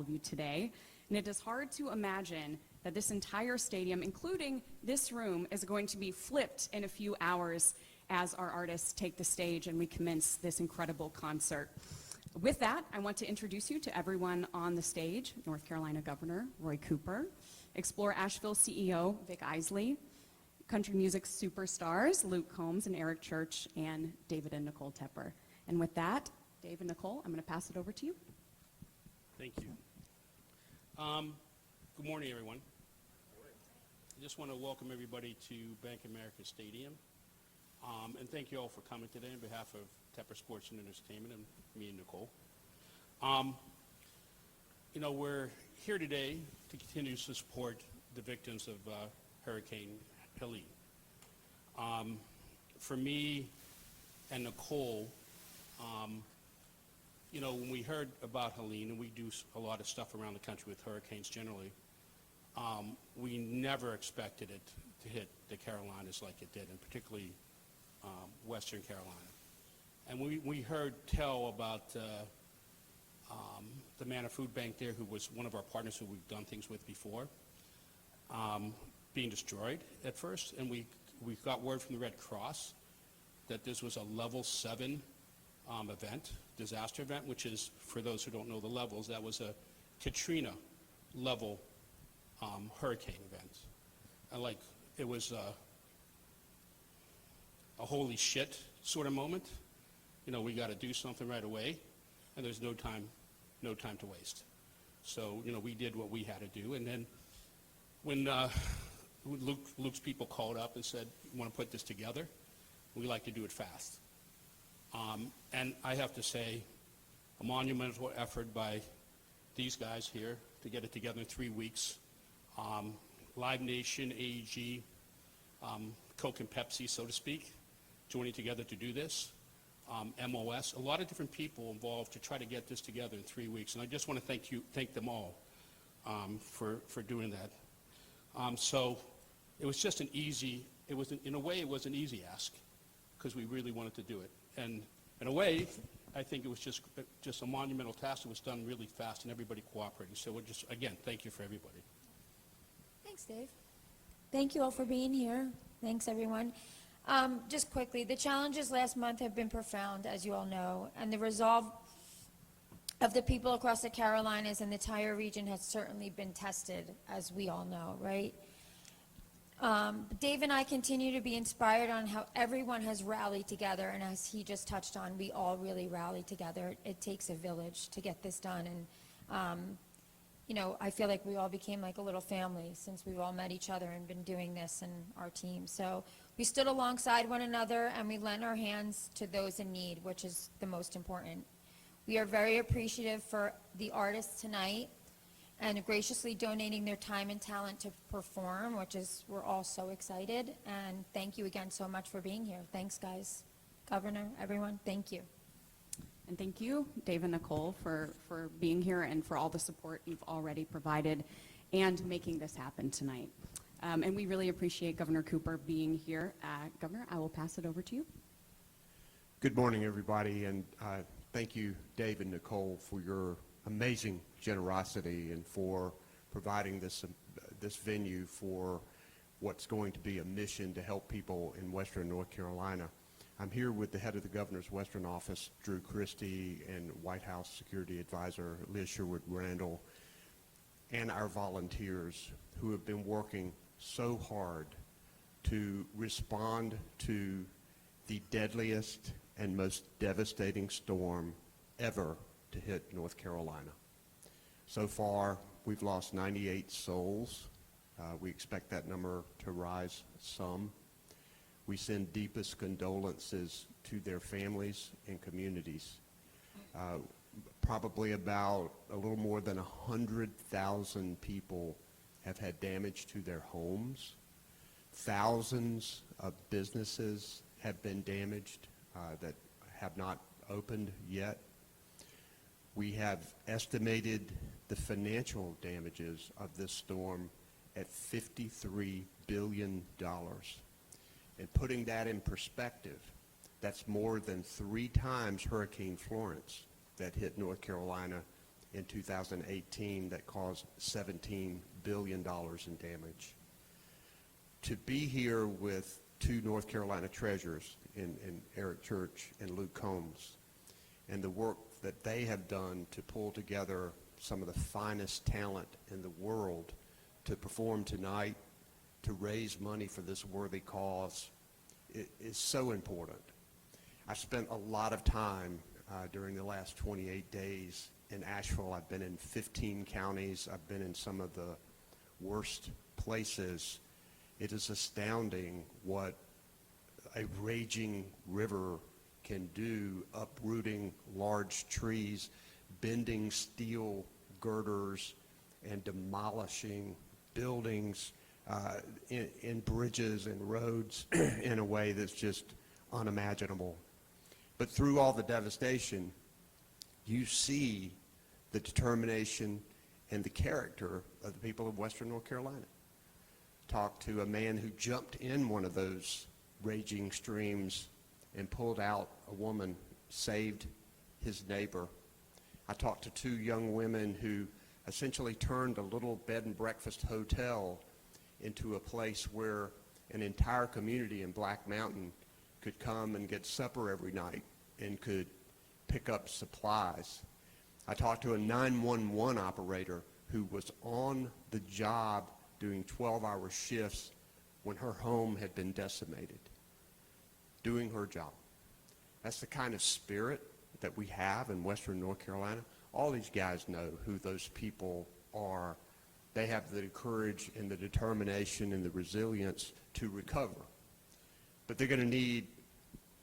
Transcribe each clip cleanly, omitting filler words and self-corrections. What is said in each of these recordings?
all of you today. And it is hard to imagine that this entire stadium, including this room, is going to be flipped in a few hours as our artists take the stage and we commence this incredible concert. With that, I want to introduce you to everyone on the stage: North Carolina Governor Roy Cooper, Explore Asheville CEO Vic Isley, country music superstars Luke Combs and Eric Church, and David and Nicole Tepper. And with that, Dave and Nicole, I'm going to pass it over to you. Thank you. Good morning, everyone. I just want to welcome everybody to Bank of America Stadium. And thank you all for coming today on behalf of Tepper Sports and Entertainment and me and Nicole. We're here today to continue to support the victims of Hurricane Helene. For me and Nicole, when we heard about Helene, and we do a lot of stuff around the country with hurricanes generally, we never expected it to hit the Carolinas like it did, and particularly Western Carolina. And we heard tell about the Manna Food Bank there, who was one of our partners who we've done things with before, being destroyed at first. And we got word from the Red Cross that this was a level 7 event, disaster event, which is, for those who don't know the levels, that was a Katrina level hurricane event. And it was a holy shit sort of moment. We got to do something right away, and there's no time to waste. So, we did what we had to do. And then when Luke's people called up and said, "You want to put this together? We like to do it fast." And I have to say, a monumental effort by these guys here to get it together in 3 weeks. Live Nation, AEG, Coke and Pepsi, so to speak, joining together to do this. MOS, a lot of different people involved to try to get this together in 3 weeks. And I just want to thank them all for doing that. So it was just in a way, it was an easy ask, because we really wanted to do it. And in a way, I think it was just a monumental task that was done really fast and everybody cooperating. So again, thank you for everybody. Thanks, Dave. Thank you all for being here. Thanks, everyone. Just quickly, the challenges last month have been profound, as you all know, and the resolve of the people across the Carolinas and the entire region has certainly been tested, as we all know, right? Dave and I continue to be inspired on how everyone has rallied together, and as he just touched on, we all really rallied together. It takes a village to get this done, and I feel like we all became like a little family since we've all met each other and been doing this and our team. So we stood alongside one another and we lent our hands to those in need, which is the most important. We are very appreciative for the artists tonight and graciously donating their time and talent to perform, we're all so excited. And thank you again so much for being here. Thanks, guys. Governor, everyone, thank you. And thank you, Dave and Nicole, for being here and for all the support you've already provided and making this happen tonight. And we really appreciate Governor Cooper being here. Governor, I will pass it over to you. Good morning, everybody, and thank you, Dave and Nicole, for your amazing generosity and for providing this venue for what's going to be a mission to help people in Western North Carolina. I'm here with the head of the governor's Western office, Drew Christie, and White House Security Advisor Liz Sherwood-Randall, and our volunteers who have been working so hard to respond to the deadliest and most devastating storm ever to hit North Carolina. So far, we've lost 98 souls. We expect that number to rise some. We send deepest condolences to their families and communities. Probably about a little more than 100,000 people have had damage to their homes. Thousands of businesses have been damaged that have not opened yet. We have estimated the financial damages of this storm at $53 billion. And putting that in perspective, that's more than 3 times Hurricane Florence that hit North Carolina in 2018 that caused $17 billion in damage. To be here with two North Carolina treasurers in Eric Church and Luke Combs, and the work that they have done to pull together some of the finest talent in the world to perform tonight, to raise money for this worthy cause, is so important. I've spent a lot of time during the last 28 days in Asheville. I've been in 15 counties. I've been in some of the worst places. It is astounding what a raging river can do, uprooting large trees, bending steel girders, and demolishing buildings in bridges and roads in a way that's just unimaginable. But through all the devastation, you see the determination and the character of the people of Western North Carolina. Talked to a man who jumped in one of those raging streams and pulled out a woman, saved his neighbor. I talked to two young women who essentially turned a little bed and breakfast hotel into a place where an entire community in Black Mountain could come and get supper every night and could pick up supplies. I talked to a 911 operator who was on the job doing 12-hour shifts when her home had been decimated, doing her job. That's the kind of spirit that we have in Western North Carolina. All these guys know who those people are. They have the courage and the determination and the resilience to recover. But they're going to need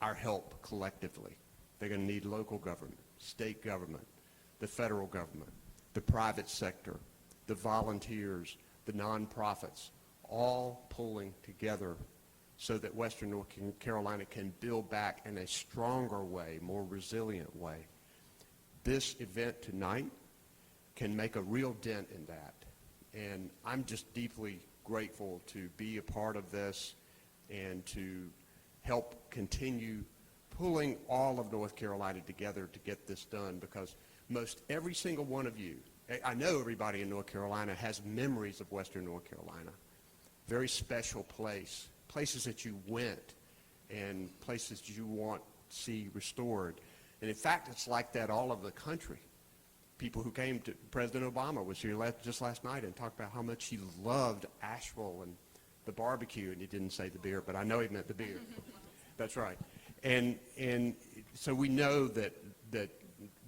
our help collectively. They're going to need local government, state government, the federal government, the private sector, the volunteers, the nonprofits, all pulling together so that Western North Carolina can build back in a stronger way, more resilient way. This event tonight can make a real dent in that. And I'm just deeply grateful to be a part of this and to help continue pulling all of North Carolina together to get this done, because most every single one of you, I know everybody in North Carolina has memories of Western North Carolina. Very special place, places that you went and places you want to see restored. And in fact, it's like that all over the country. People who came to, President Obama was here just last night and talked about how much he loved Asheville and the barbecue, and he didn't say the beer, but I know he meant the beer. That's right. And so we know that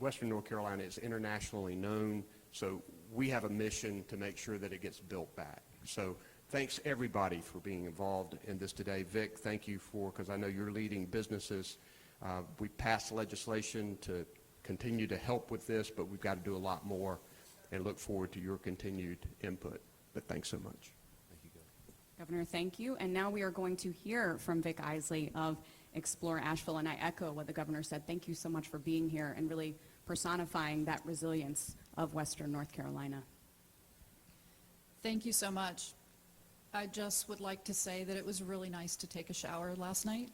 Western North Carolina is internationally known, so we have a mission to make sure that it gets built back. So thanks everybody for being involved in this today. Vic, thank you because I know you're leading businesses. We passed legislation to continue to help with this, but we've got to do a lot more, and look forward to your continued input. But thanks so much. Thank you, Governor, thank you. And now we are going to hear from Vic Isley of Explore Asheville, and I echo what the governor said. Thank you so much for being here and really personifying that resilience of Western North Carolina. Thank you so much. I just would like to say that it was really nice to take a shower last night.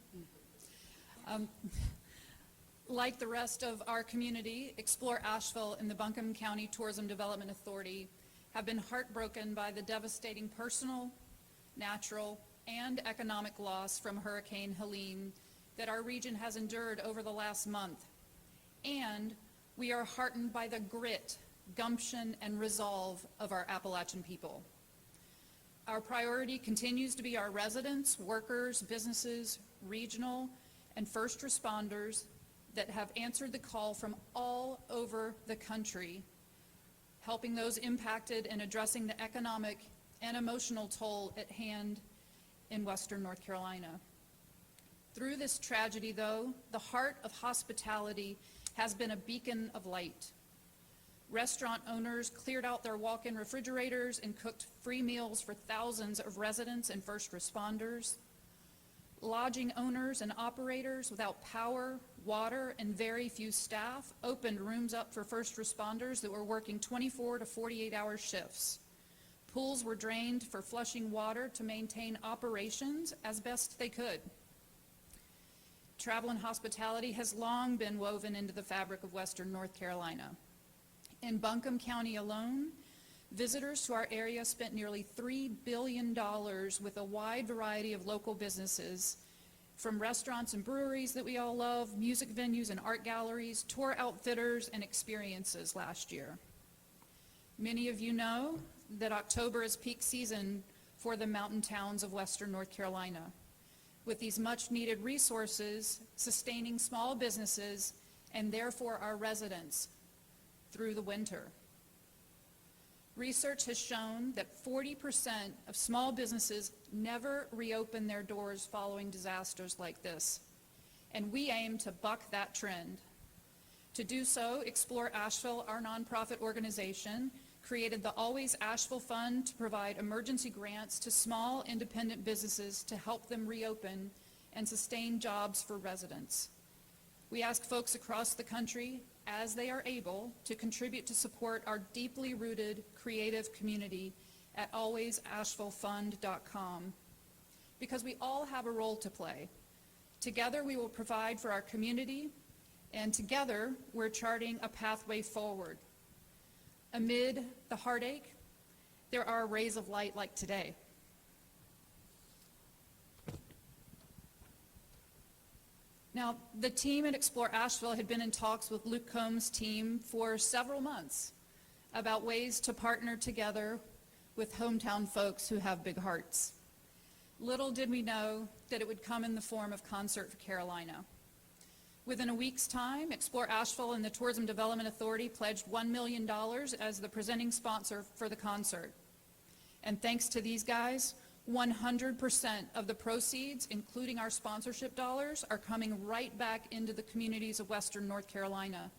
Like the rest of our community, Explore Asheville and the Buncombe County Tourism Development Authority have been heartbroken by the devastating personal, natural, and economic loss from Hurricane Helene that our region has endured over the last month. And we are heartened by the grit, gumption, and resolve of our Appalachian people. Our priority continues to be our residents, workers, businesses, regional, and first responders that have answered the call from all over the country, helping those impacted and addressing the economic and emotional toll at hand in Western North Carolina. Through this tragedy, though, the heart of hospitality has been a beacon of light. Restaurant owners cleared out their walk-in refrigerators and cooked free meals for thousands of residents and first responders. Lodging owners and operators without power, water, and very few staff opened rooms up for first responders that were working 24 to 48-hour shifts. Pools were drained for flushing water to maintain operations as best they could. Travel and hospitality has long been woven into the fabric of Western North Carolina. In Buncombe County alone, visitors to our area spent nearly $3 billion with a wide variety of local businesses, from restaurants and breweries that we all love, music venues and art galleries, tour outfitters, and experiences last year. Many of you know that October is peak season for the mountain towns of Western North Carolina, with these much-needed resources sustaining small businesses and therefore our residents through the winter. Research has shown that 40% of small businesses never reopen their doors following disasters like this, and we aim to buck that trend. To do so, Explore Asheville, our nonprofit organization, created the Always Asheville Fund to provide emergency grants to small independent businesses to help them reopen and sustain jobs for residents. We ask folks across the country, as they are able, to contribute to support our deeply rooted creative community at alwaysashevillefund.com, because we all have a role to play. Together we will provide for our community, and together we're charting a pathway forward. Amid the heartache, there are rays of light like today. Now, the team at Explore Asheville had been in talks with Luke Combs' team for several months about ways to partner together with hometown folks who have big hearts. Little did we know that it would come in the form of Concert for Carolina. Within a week's time, Explore Asheville and the Tourism Development Authority pledged $1 million as the presenting sponsor for the concert. And thanks to these guys, 100% of the proceeds, including our sponsorship dollars, are coming right back into the communities of Western North Carolina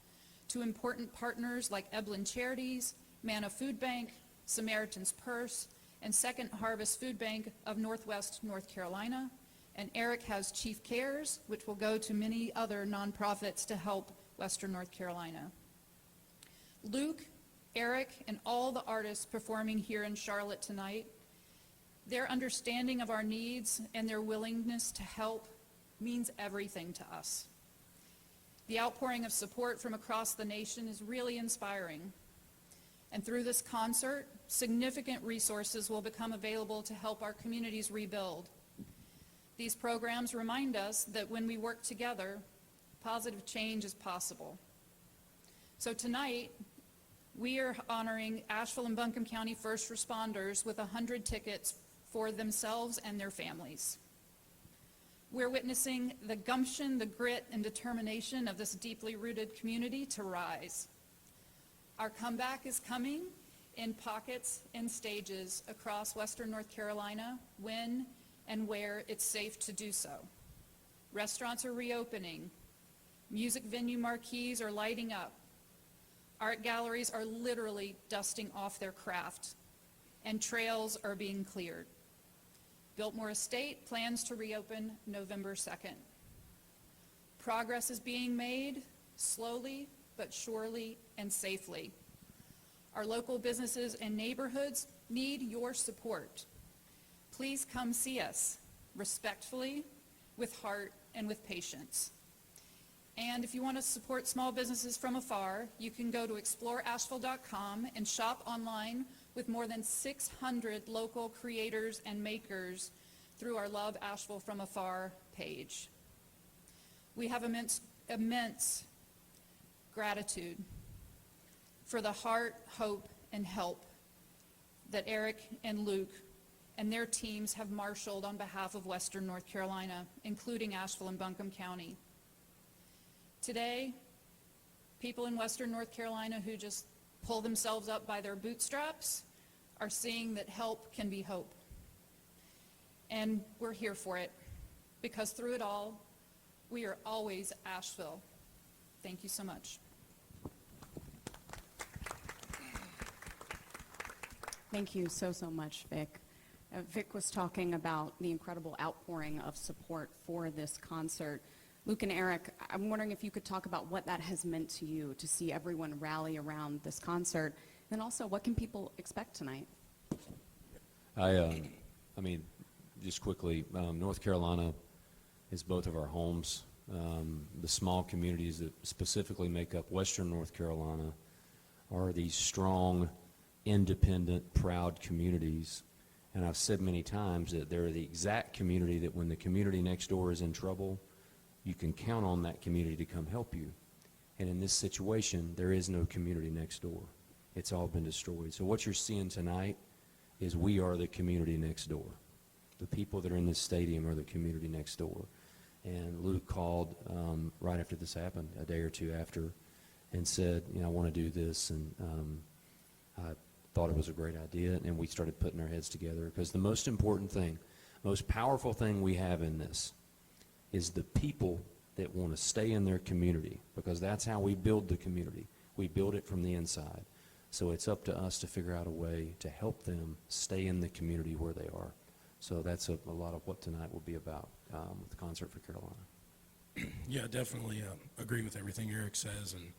to important partners like Eblin Charities, Manna Food Bank, Samaritan's Purse, and Second Harvest Food Bank of Northwest North Carolina. And Eric has Chief Cares, which will go to many other nonprofits to help Western North Carolina. Luke, Eric, and all the artists performing here in Charlotte tonight, their understanding of our needs and their willingness to help means everything to us. The outpouring of support from across the nation is really inspiring. And through this concert, significant resources will become available to help our communities rebuild. These programs remind us that when we work together, positive change is possible. So tonight, we are honoring Asheville and Buncombe County first responders with 100 tickets for themselves and their families. We're witnessing the gumption, the grit, and determination of this deeply rooted community to rise. Our comeback is coming in pockets and stages across Western North Carolina when and where it's safe to do so. Restaurants are reopening. Music venue marquees are lighting up. Art galleries are literally dusting off their craft, and trails are being cleared. Biltmore Estate plans to reopen November 2nd. Progress is being made slowly but surely and safely. Our local businesses and neighborhoods need your support. Please come see us respectfully, with heart, and with patience. And if you want to support small businesses from afar, you can go to exploreasheville.com and shop online with more than 600 local creators and makers through our Love Asheville from Afar page. We have immense gratitude for the heart, hope, and help that Eric and Luke and their teams have marshaled on behalf of Western North Carolina, including Asheville and Buncombe County. Today, people in Western North Carolina who just pull themselves up by their bootstraps are seeing that help can be hope. And we're here for it, because through it all, we are always Asheville. Thank you so much. Thank you so much, Vic. Vic was talking about the incredible outpouring of support for this concert. Luke and Eric, I'm wondering if you could talk about what that has meant to you to see everyone rally around this concert, and also what can people expect tonight? I mean, just quickly, North Carolina is both of our homes. The small communities that specifically make up Western North Carolina are these strong, independent, proud communities. And I've said many times that they're the exact community that when the community next door is in trouble, you can count on that community to come help you. And in this situation, there is no community next door. It's all been destroyed. So what you're seeing tonight is we are the community next door. The people that are in this stadium are the community next door. And Luke called right after this happened, a day or two after, and said, you know, I want to do this. And I thought it was a great idea, and we started putting our heads together. Because the most important thing, most powerful thing we have in this is the people that want to stay in their community, because that's how we build the community. We build it from the inside. So it's up to us to figure out a way to help them stay in the community where they are. So that's a lot of what tonight will be about with the Concert for Carolina. Yeah, definitely agree with everything Eric says. And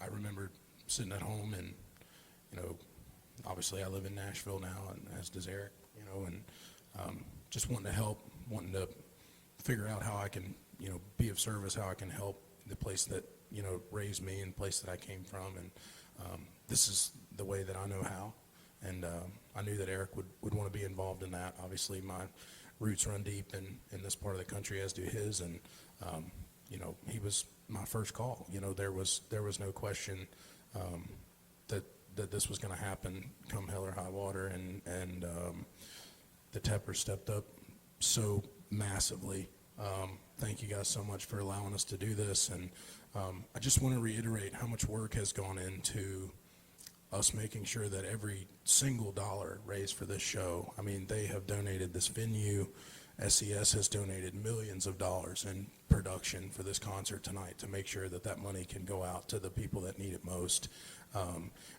I remember sitting at home and, you know, obviously I live in Nashville now, and as does Eric, you know, and just wanting to help, wanting to figure out how I can, you know, be of service, how I can help the place that, you know, raised me and the place that I came from. And this is the way that I know how. And I knew that Eric would want to be involved in that. Obviously, my roots run deep in this part of the country, as do his. And, you know, he was my first call. You know, there was no question that this was going to happen come hell or high water. And the Tepper stepped up so massively. Thank you guys so much for allowing us to do this. And I just want to reiterate how much work has gone into us making sure that every single dollar raised for this show, I mean, they have donated this venue. SES has donated millions of dollars in production for this concert tonight to make sure that that money can go out to the people that need it most.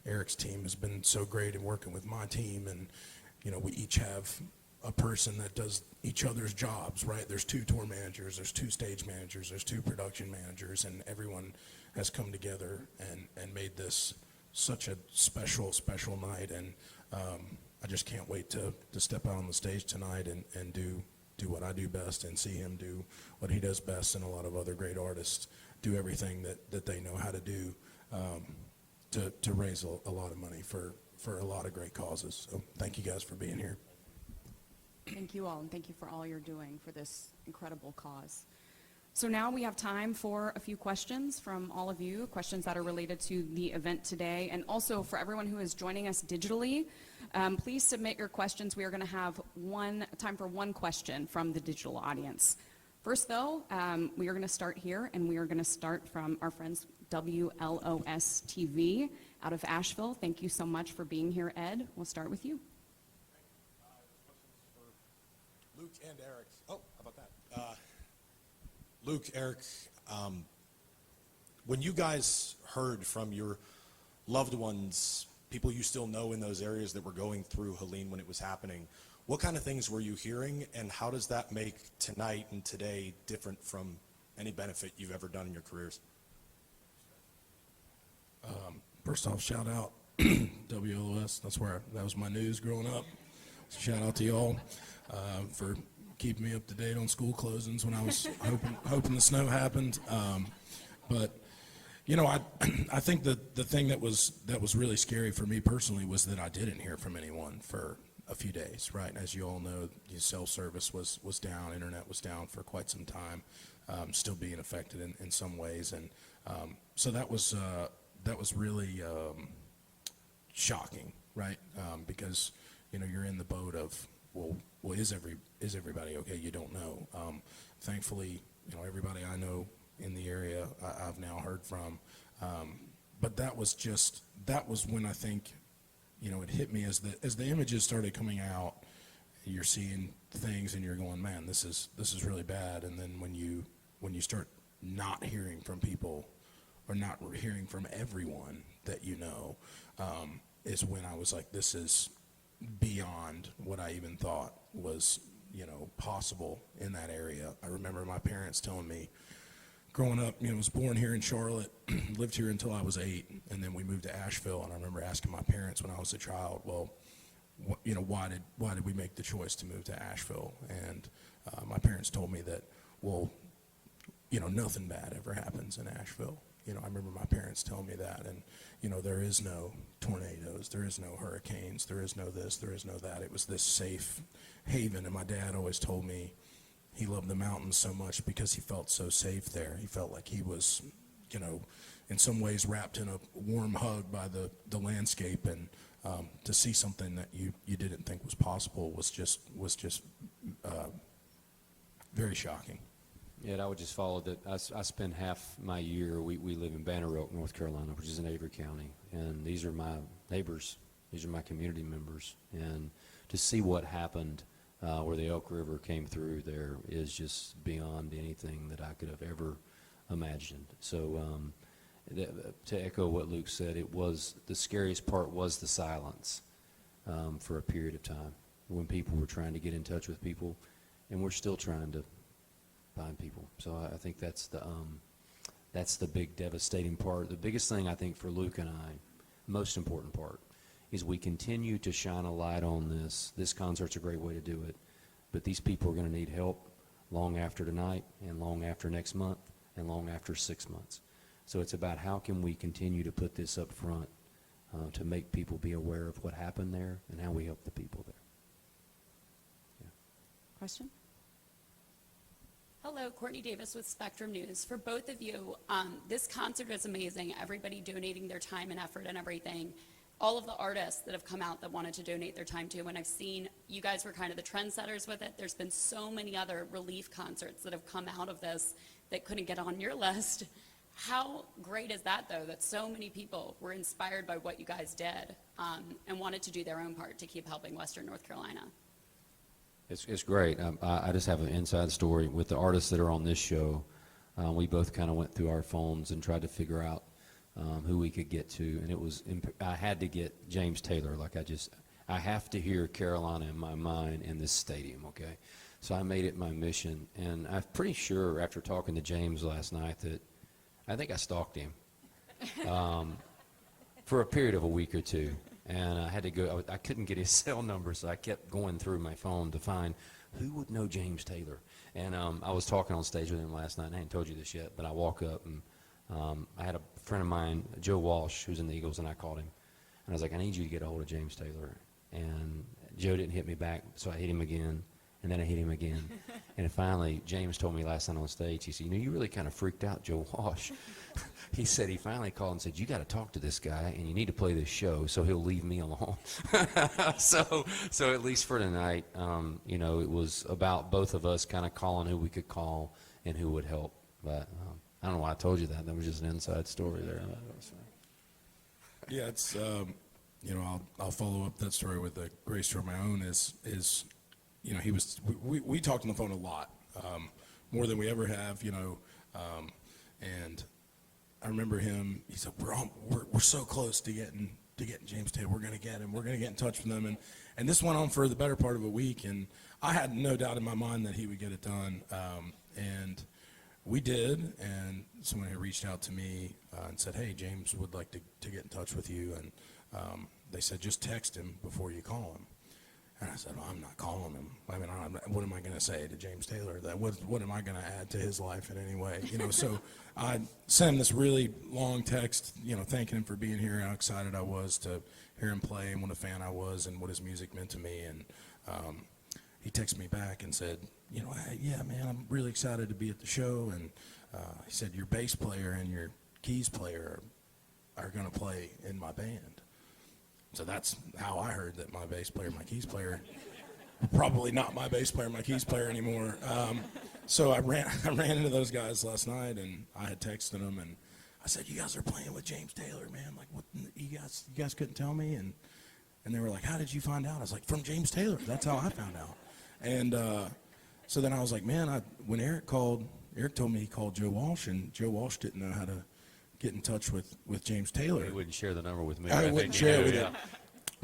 Eric's team has been so great in working with my team, and, you know, we each have a person that does each other's jobs, right? There's 2 tour managers, there's 2 stage managers, there's 2 production managers, and everyone has come together and made this such a special, special night. And I just can't wait to step out on the stage tonight and do what I do best, and see him do what he does best, and a lot of other great artists do everything that they know how to do to raise a lot of money for a lot of great causes. So thank you guys for being here. Thank you all, and thank you for all you're doing for this incredible cause. So now we have time for a few questions from all of you, questions that are related to the event today, and also for everyone who is joining us digitally. Please submit your questions. We are going to have time for one question from the digital audience. First, though, we are going to start here, and we are going to start from our friends WLOS TV out of Asheville. Thank you so much for being here, Ed. We'll start with you. Luke and Eric. Oh, how about that? Luke, Eric, when you guys heard from your loved ones, people you still know in those areas that were going through Helene when it was happening, what kind of things were you hearing, and how does that make tonight and today different from any benefit you've ever done in your careers? First off, shout out WLOS. That was my news growing up. So shout out to y'all for keeping me up to date on school closings when I was hoping the snow happened. But you know, I think that the thing that was really scary for me personally was that I didn't hear from anyone for a few days, right? As you all know, cell service was down, internet was down for quite some time, still being affected in some ways, and so that was really shocking, right? Because you know, you're in the boat of, well, is everybody okay? You don't know. Thankfully, you know, everybody I know in the area I've now heard from. But that was when I think, you know, it hit me as the images started coming out. You're seeing things and you're going, man, this is really bad. And then when you start not hearing from people, or not hearing from everyone that you know, is when I was like, this is beyond what I even thought was, you know, possible in that area. I remember my parents telling me, growing up, you know, I was born here in Charlotte, lived here until I was 8, and then we moved to Asheville. And I remember asking my parents when I was a child, well, you know, why did we make the choice to move to Asheville? And my parents told me that, well, you know, nothing bad ever happens in Asheville. You know, I remember my parents telling me that, and, you know, there is no tornadoes, there is no hurricanes, there is no this, there is no that. It was this safe haven, and my dad always told me he loved the mountains so much because he felt so safe there. He felt like he was, you know, in some ways wrapped in a warm hug by the landscape, and to see something that you didn't think was possible was just very shocking. Yeah, and I would just follow that. I spend half my year, we live in Banner Oak, North Carolina, which is in Avery County, and these are my neighbors. These are my community members. And to see what happened where the Elk River came through there is just beyond anything that I could have ever imagined. So to echo what Luke said, it was, the scariest part was the silence for a period of time when people were trying to get in touch with people, and we're still trying to find people. So I think that's the big devastating part. The biggest thing I think for Luke and I, most important part, is we continue to shine a light on this. This concert's a great way to do it, but these people are going to need help long after tonight and long after next month and long after 6 months. So it's about how can we continue to put this up front to make people be aware of what happened there and how we help the people there. Question? Hello, Courtney Davis with Spectrum News. For both of you, this concert is amazing. Everybody donating their time and effort and everything. All of the artists that have come out that wanted to donate their time too. And I've seen you guys were kind of the trendsetters with it. There's been so many other relief concerts that have come out of this that couldn't get on your list. How great is that, though, that so many people were inspired by what you guys did and wanted to do their own part to keep helping Western North Carolina? It's great. I just have an inside story with the artists that are on this show. We both kind of went through our phones and tried to figure out who we could get to, and it was I had to get James Taylor. I have to hear Carolina in my mind in this stadium, okay? So I made it my mission, and I'm pretty sure after talking to James last night that I think I stalked him for a period of a week or two. And I had to go, I couldn't get his cell number, so I kept going through my phone to find who would know James Taylor. And I was talking on stage with him last night, and I hadn't told you this yet, but I walk up, and I had a friend of mine, Joe Walsh, who's in the Eagles, and I called him. And I was like, I need you to get a hold of James Taylor. And Joe didn't hit me back, so I hit him again, and then I hit him again. And finally, James told me last night on stage, he said, you know, you really kind of freaked out Joe Walsh. He said he finally called and said, you got to talk to this guy, and you need to play this show so he'll leave me alone. so at least for tonight, you know, it was about both of us kind of calling who we could call and who would help. But I don't know why I told you that. That was just an inside story there. Yeah, it's, you know, I'll follow up that story with a great story of my own is, you know, we talked on the phone a lot, more than we ever have, you know, and I remember him, he said, we're so close to getting James Taylor. We're going to get him. We're going to get in touch with him. And this went on for the better part of a week, and I had no doubt in my mind that he would get it done. And we did, and someone had reached out to me and said, hey, James would like to get in touch with you. And they said, just text him before you call him. And I said, well, I'm not calling him. I mean, what am I going to say to James Taylor? What am I going to add to his life in any way? You know, so I sent him this really long text, you know, thanking him for being here, how excited I was to hear him play and what a fan I was and what his music meant to me. And he texted me back and said, you know, hey, yeah, man, I'm really excited to be at the show. And he said, your bass player and your keys player are going to play in my band. So that's how I heard that my bass player, my keys player, probably not my bass player, my keys player anymore. So I ran into those guys last night, and I had texted them, and I said, "You guys are playing with James Taylor, man. Like, what? You guys couldn't tell me?" And they were like, "How did you find out?" I was like, "From James Taylor. That's how I found out." And so then I was like, "Man, when Eric told me he called Joe Walsh, and Joe Walsh didn't know how to get in touch with James Taylor." He wouldn't share the number with me. I wouldn't share it with you. him.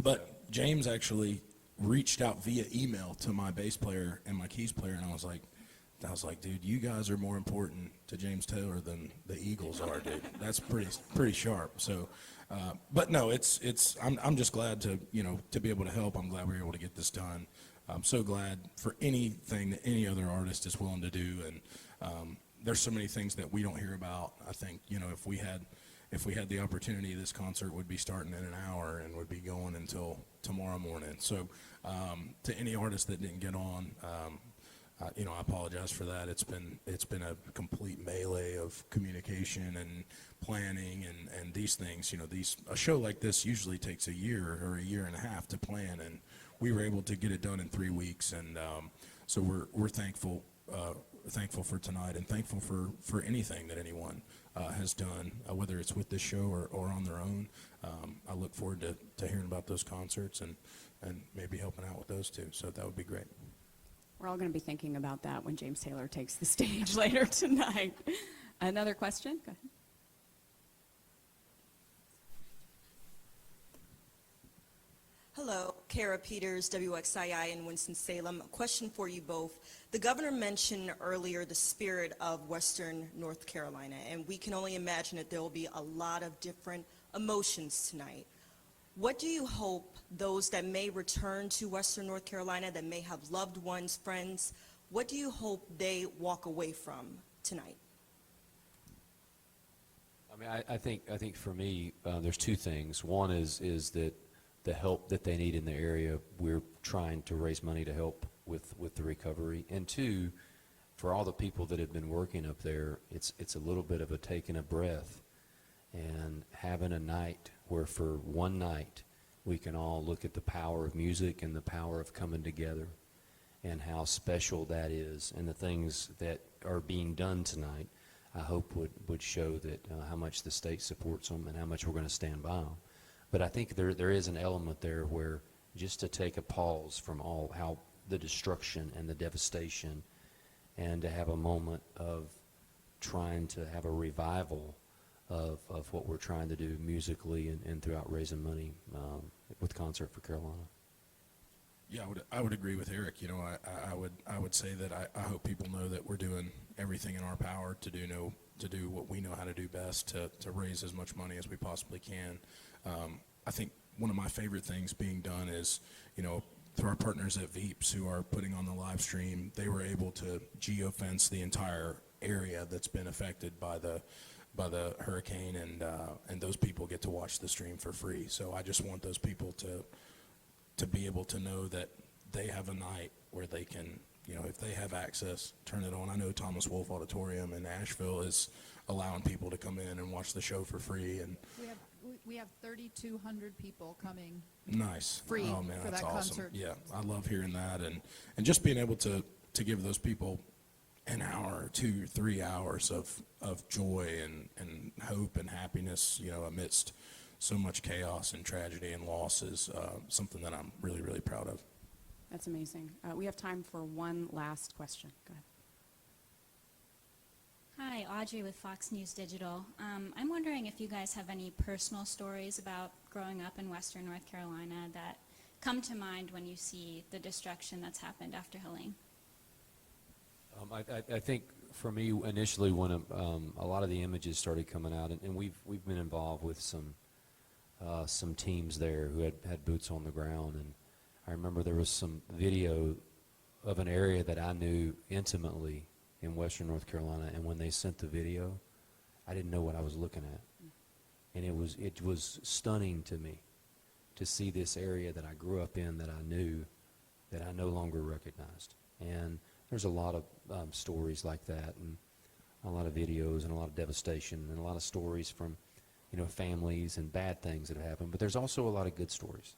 But James actually reached out via email to my bass player and my keys player, and I was like, dude, you guys are more important to James Taylor than the Eagles are, dude. That's pretty sharp. So, but no, I'm just glad to be able to help. I'm glad we were able to get this done. I'm so glad for anything that any other artist is willing to do, and there's so many things that we don't hear about. I think, you know, if we had the opportunity, this concert would be starting in an hour and would be going until tomorrow morning. So to any artist that didn't get on, you know, I apologize for that. It's been a complete melee of communication and planning and these things. You know, a show like this usually takes a year or a year and a half to plan, and we were able to get it done in 3 weeks. And so we're thankful for tonight, and thankful for anything that anyone has done, whether it's with this show or on their own. I look forward to hearing about those concerts and maybe helping out with those too. So that would be great. We're all going to be thinking about that when James Taylor takes the stage later tonight. Another question? Go ahead. Hello, Kara Peters, WXII in Winston-Salem. A question for you both. The governor mentioned earlier the spirit of Western North Carolina, and we can only imagine that there will be a lot of different emotions tonight. What do you hope those that may return to Western North Carolina, that may have loved ones, friends, what do you hope they walk away from tonight? I mean, I think for me, there's two things. One is that the help that they need in the area, we're trying to raise money to help with the recovery. And two, for all the people that have been working up there, it's a little bit of a taking a breath and having a night where for one night we can all look at the power of music and the power of coming together and how special that is. And the things that are being done tonight, I hope would show that how much the state supports them and how much we're going to stand by them. But I think there is an element there where just to take a pause from how the destruction and the devastation, and to have a moment of trying to have a revival of what we're trying to do musically and throughout raising money with Concert for Carolina. Yeah, I would agree with Eric. You know, I would say that I hope people know that we're doing everything in our power to do what we know how to do best to raise as much money as we possibly can. I think one of my favorite things being done is, you know, through our partners at Veeps who are putting on the live stream, they were able to geofence the entire area that's been affected by the hurricane, and those people get to watch the stream for free. So I just want those people to be able to know that they have a night where they can, you know, if they have access, turn it on. I know Thomas Wolfe Auditorium in Asheville is allowing people to come in and watch the show for free. And We have 3,200 people coming. Nice. Free oh, man, for that's that awesome. concert. Yeah, I love hearing that, and just being able to give those people an hour, 2 or 3 hours of joy and hope and happiness, you know, amidst so much chaos and tragedy and loss is something that I'm really, really proud of. That's amazing. We have time for one last question. Go ahead. Hi, Audrey with Fox News Digital. I'm wondering if you guys have any personal stories about growing up in Western North Carolina that come to mind when you see the destruction that's happened after Helene. I think for me, initially, when a lot of the images started coming out, and we've been involved with some teams there who had boots on the ground, and I remember there was some video of an area that I knew intimately in Western North Carolina, and when they sent the video, I didn't know what I was looking at, and it was stunning to me to see this area that I grew up in, that I knew, that I no longer recognized. And there's a lot of stories like that, and a lot of videos, and a lot of devastation, and a lot of stories from, you know, families and bad things that have happened. But there's also a lot of good stories.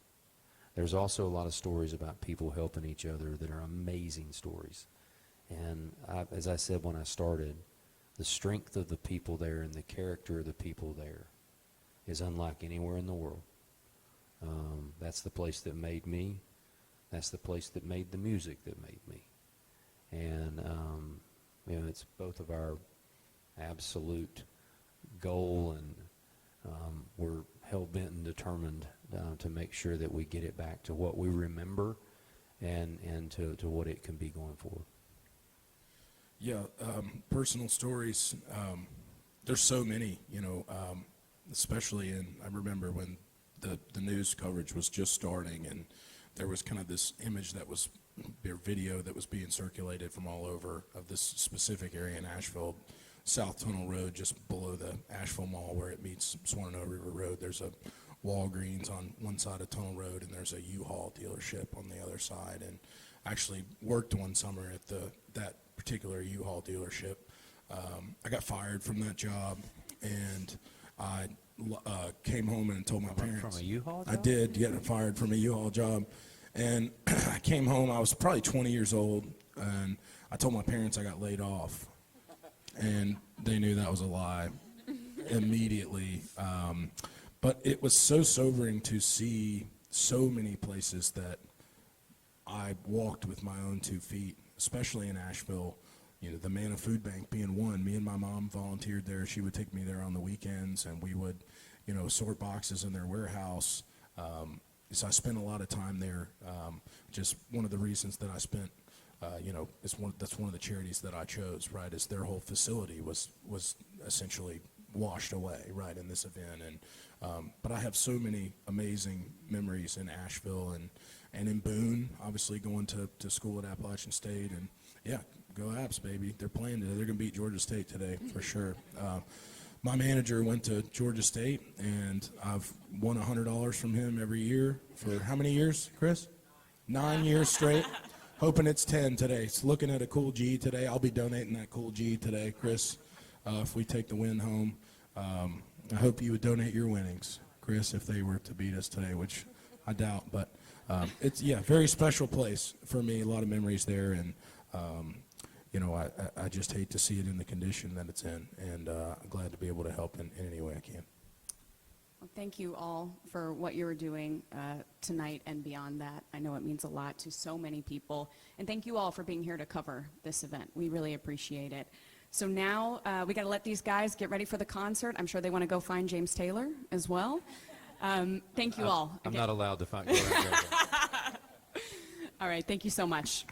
There's also a lot of stories about people helping each other that are amazing stories. And as I said when I started, the strength of the people there and the character of the people there is unlike anywhere in the world. That's the place that made me. That's the place that made the music that made me. And, you know, it's both of our absolute goal, and we're hell-bent and determined to make sure that we get it back to what we remember and to what it can be going forward. Yeah, personal stories. There's so many, you know, especially I remember when the news coverage was just starting, and there was kind of this image that was video that was being circulated from all over of this specific area in Asheville, South Tunnel Road, just below the Asheville Mall where it meets Swananoa River Road. There's a Walgreens on one side of Tunnel Road, and there's a U-Haul dealership on the other side. And I actually worked one summer at that particular U-Haul dealership. I got fired from that job, and I came home and told my parents. From a U-Haul I job? did get fired from a U-Haul job. And I came home, I was probably 20 years old, and I told my parents I got laid off. And they knew that was a lie immediately. But it was so sobering to see so many places that I walked with my own 2 feet, especially in Asheville. You know, the Manna Food Bank being one. Me and my mom volunteered there. She would take me there on the weekends, and we would, you know, sort boxes in their warehouse. So I spent a lot of time there. Just one of the reasons that I spent, you know, that's one of the charities that I chose, right, is their whole facility was essentially washed away, right, in this event. And but I have so many amazing memories in Asheville and in Boone, obviously going to school at Appalachian State. And yeah, go Apps, baby. They're playing today. They're going to beat Georgia State today for sure. My manager went to Georgia State, and I've won $100 from him every year for how many years, Chris? 9 years straight. Hoping it's 10 today. It's looking at a cool G today. I'll be donating that cool G today, Chris, if we take the win home. I hope you would donate your winnings, Chris, if they were to beat us today, which I doubt. But it's, yeah, very special place for me. A lot of memories there, and you know, I just hate to see it in the condition that it's in, and I'm glad to be able to help in any way I can. Well, thank you all for what you're doing tonight and beyond that. I know it means a lot to so many people. And thank you all for being here to cover this event. We really appreciate it. So now we got to let these guys get ready for the concert. I'm sure they want to go find James Taylor as well. Thank you all. I'm Again. not allowed to find. Go ahead. All right, thank you so much.